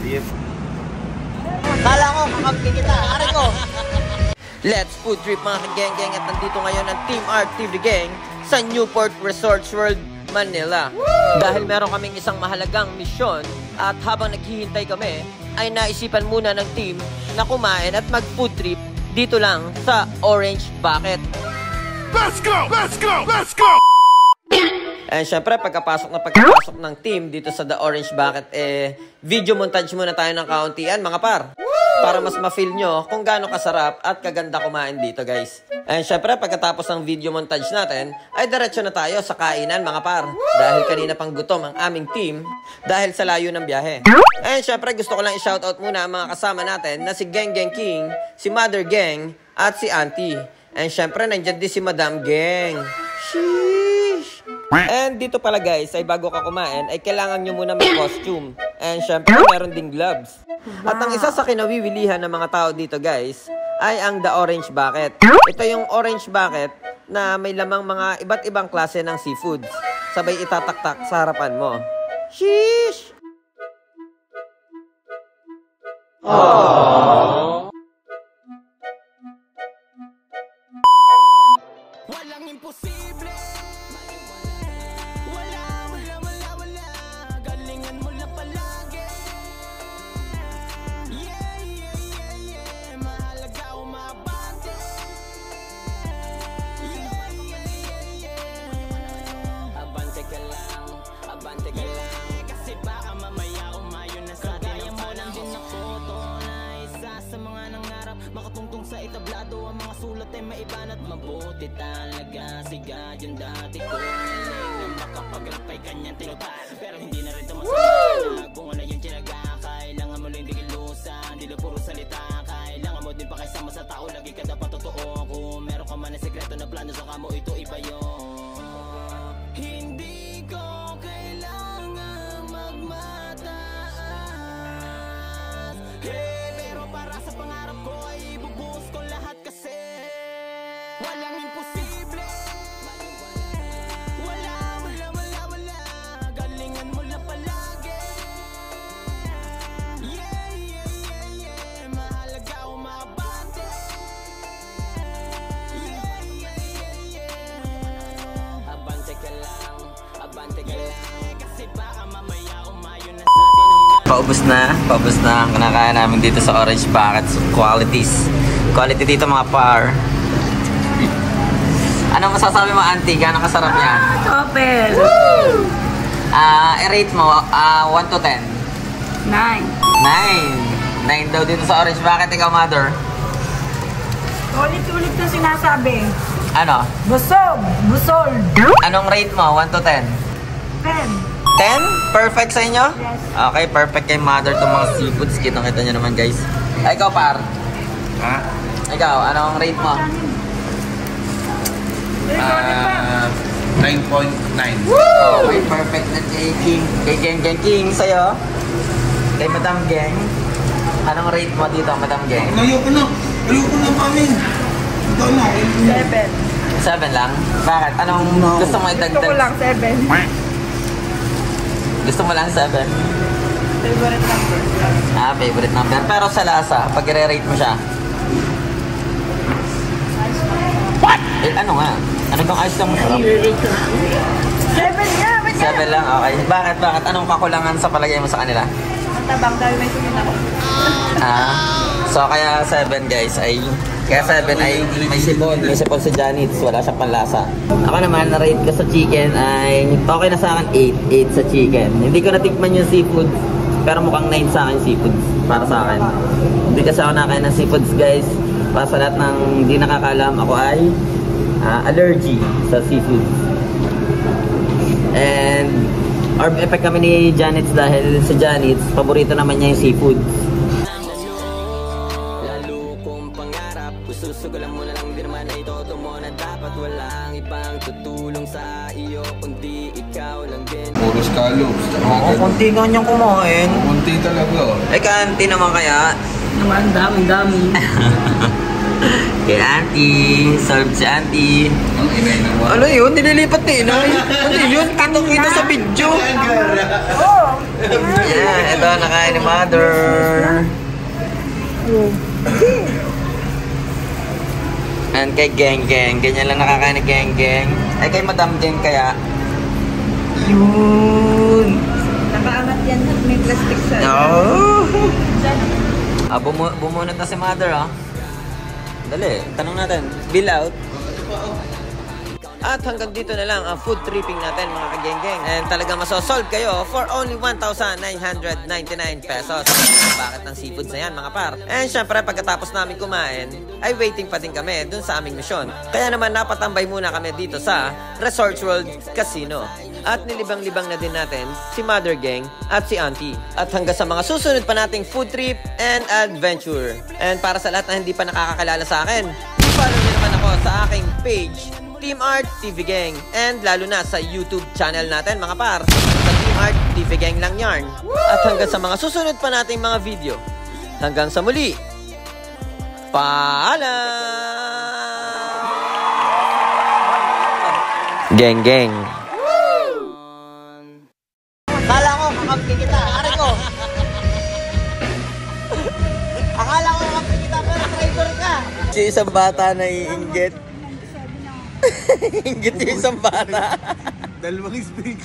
beef. Kala ko, kakampi kita. Ari ko. Let's food trip mga kageng-geng at nandito ngayon ang Team Art TV Gang sa Newport Resorts World, Manila. Dahil meron kaming isang mahalagang misyon at habang naghihintay kami, ay naisipan muna ng team na kumain at mag-food trip dito lang sa Orange Bucket. Let's go! Let's go! Let's go! And syempre, pagkapasok ng team dito sa The Orange Bucket, video montage muna tayo ng kauntian, mga par. Para mas ma-feel nyo kung gaano kasarap at kaganda kumain dito, guys. And syempre, pagkatapos ng video montage natin, ay diretso na tayo sa kainan, mga par. Dahil kanina pang gutom ang aming team dahil sa layo ng biyahe. And syempre, gusto ko lang i-shoutout muna ang mga kasama natin na si Geng Geng King, si Mother Geng, at si Auntie. And syempre, nandyan din si Madam Geng. Sheesh! And dito pala guys, ay bago ka kumain, ay kailangan nyo muna may costume. And syempre, meron ding gloves. At ang isa sa kinawiwilihan ng mga tao dito guys, ay ang The Orange Bucket. Ito yung Orange Bucket na may lamang mga iba't ibang klase ng seafoods. Sabay itataktak sa harapan mo. Sheesh! Aww. Walang imposible. Wala. Galingan mo lang palagi. Yeah. Mahalaga umabante. Yeah. Abante ka lang. Kasi baka mamaya umayon na sa atin ang panahon. Din ako to na isa sa mga nangarap. Makatungtong sa itablado ang mga sulat ay maiban at mabuti talaga. Siga dyan dati ko naling na makapagrapay kanyang tinupad. Pero hindi na rin ito masama. Kung ano yung tinaga, kailangan mo lang digil lusan. Di lang puro salita, kailangan mo din pakisama sa tao. Lagi ka dapat totoo. Kung meron ka man na sekreto na plano sa kamo, ito iba yun. Hindi ko kailangan magmataas. Hey, pero para sa pangarap ko ay ibubuhos ko lahat kasi walang imposible. Wala. Galingan mo lang palagi. Yeah. Mahalaga umabante. Yeah. Abante ka lang. Kasi baka mamaya umayon na sa atin ang Paubos na ang kinakain namin dito sa Orange Bucket. Quality dito mga par. Ano masasabi mo, Auntie? Gano'ng kasarap yan? Topel! I-rate mo, 1 to 10. 9. 9 daw dito sa Orange Bucket. Ikaw, Mother? Ulit-ulit na sinasabi. Ano? Busog! Anong rate mo, 1 to 10? 10. 10? Perfect sa inyo? Yes. Okay, perfect kay Mother itong mga seafoods. Kitang-kita nyo naman, guys. Ay, ikaw, par? Ha? Ikaw, anong rate mo? 9.9. Okay, perfect na kay King. Kay Geng Geng King, sa'yo? Kay Madam Geng? Anong rate mo dito, Madam Geng? Ayoko na, mami. Ito na. 7. 7 lang? Bakit? Anong gusto mo idagdag? Gusto ko lang 7. Gusto mo lang 7? Favorite number. Favorite number. Pero sa lasa, pag i-rate mo siya? What? Ano nga? Ano bang ayos lang masarap? 7 nga, 7 lang, okay. Bakit? Anong kakulangan sa palagay mo sa kanila? Matabang dahil may sumin ako. So kaya 7 guys ay... Kaya 7 ay may sipon. May sipon sa Janit's. Wala siyang panlasa. Ako naman, na-rate ko sa chicken ay... Okay na sa akin 8. 8 sa chicken. Hindi ko natikman yung seafood. Pero mukhang 9 sa akin seafood. Para sa akin. Hindi kasi ako nakain ng seafoods guys. Para sa lahat ng hindi nakakalam, ako ay... allergy sa seafood. And orb effect kami ni Janit's dahil sa Janit's, paborito naman niya yung seafood. lalo kong pangarap. Susugulan mo na lang din naman ay todo mo na dapat walang ibang tutulong sa iyo kundi ikaw lang din. Puro scallops. Oo, konti nga niyang kumain. Konti talaga. Kanti naman kaya. Naman, dami. Kay Auntie, serve si Auntie. Ang inay naman. Ano yun? Nililipat ni Inay? Ano yun? Kita sa video. Oh! Yan, ito Ito, nakain ni Mother. And kay Geng Geng. Ganyan lang nakakain ni Geng Geng. Ay kay Madam Geng kaya. Yun. Nakaangat yan at may plastic sa... Oh. Bumunot na si Mother, ah. Dali, tanong natin. Bill out. At hanggang dito na lang ang food tripping natin, mga kageng-geng. And talaga masosolve kayo for only 1,999 pesos. Bakit ng seafoods na yan, mga par? And syempre, pagkatapos namin kumain, ay waiting pa din kami dun sa aming misyon. Kaya naman napatambay muna kami dito sa Resorts World Casino. At nilibang-libang na din natin si Mother Gang at si Auntie. At hanggang sa mga susunod pa nating food trip and adventure. And para sa lahat na hindi pa nakakakilala sa akin, follow nyo naman ako sa aking page, Team Art TV Gang. And lalo na sa YouTube channel natin, mga par. Sa Team Art TV Gang lang yarn. At hanggang sa mga susunod pa nating mga video. Hanggang sa muli. Paalam! Gang gang. Akala ko kakampi kita. Ari ko. Akala ko kakampi kita pero traitor ka. Si isang bata na iinggit. Inggit yung isang bata. Dalawang spring.